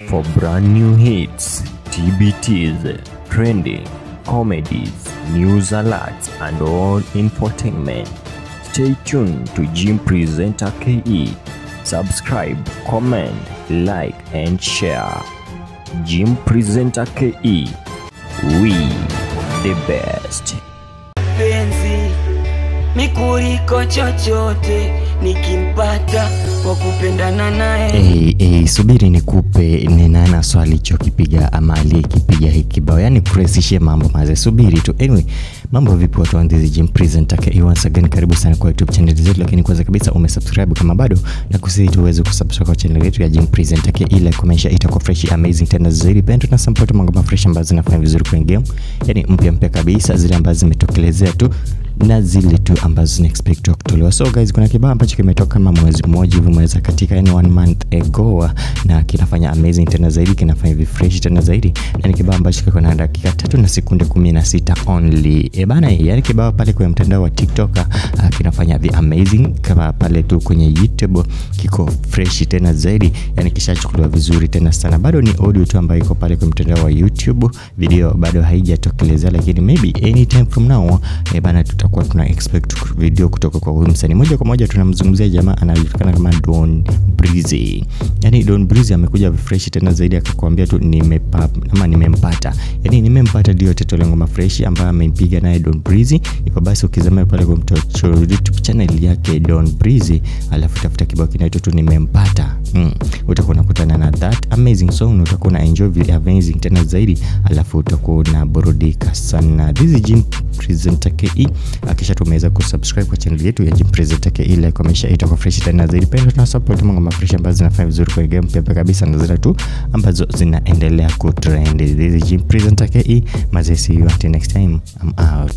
For brand new hits, TBTs, trending, comedies, news alerts, and all infotainment, stay tuned to Jim Presenter KE. Subscribe, comment, like, and share. Jim Presenter KE. We the best. Penzi mikuriko chochote nikimpata kwa kupendana naye. Subiri nikupe nena swali chokipiga ama aliyekipiga hiki kibao, yani kurahisishia mambo maze, subiri tu. Anyway, mambo vipi watu wa Ndizi Jim Presenter KE, once again karibu sana kwa YouTube channel yetu. Lakini kwanza kabisa umesubscribe kama bado, na kusii tuweze kusubscribe kwa channel yetu ya Jim Presenter KE, ile kumesha itakuwa fresh amazing tena zaidi. Pendo na support mambo fresh ambazo zinafanya vizuri kwenye game, yani mpya kabisa, zile ambazo zimetokelezea tu na zile tu ambazo zina expect kutolewa. So guys, kuna kibao ambacho kimetoka kama mwezi mmoja hivi, mwezi katika 1 month ago, na kinafanya amazing tena zaidi, kinafanya fresh tena zaidi, na ni kibao ambacho kiko na dakika 3 na sekunde 16 only. Bana, yani kibao pale kwenye mtandao wa TikTok kinafanya amazing, kama pale tu kwenye YouTube kiko fresh tena zaidi, yani kishachukuliwa vizuri tena sana. Bado ni audio tu ambayo iko pale kwenye mtandao wa YouTube, video bado haijatokelezea, lakini maybe anytime from now bana tutakuwa tuna expect video kutoka kwa huyu msanii. Moja kwa moja tunamzungumzia jamaa anajulikana kama Don Breezy. Yani Don Breezy amekuja fresh tena zaidi, akakwambia tu nimempata. Yani nimempata ndio title ya ngoma fresh ambayo ameipiga naye Don Breezy. Ipo basi ukizama pale kwa YouTube channel yake Don Breezy, alafu tafuta kibao kinaitwa tu nimempata. Utakuwa unakutana na that amazing song, utakuwa na enjoy amazing tena zaidi, alafu utakuwa na burudika sana. This is Jim Presenter KE. Akisha tumeweza kusubscribe kwa channel yetu ya Jim Presenter KE, ile komesha itakuwa fresh tena zaidi. Pendo na support mambo fresh ambazo zinafanya vizuri kwa game pia kabisa, na zile tu ambazo zinaendelea kutrend. This is Jim Presenter KE. See you until next time. I'm out.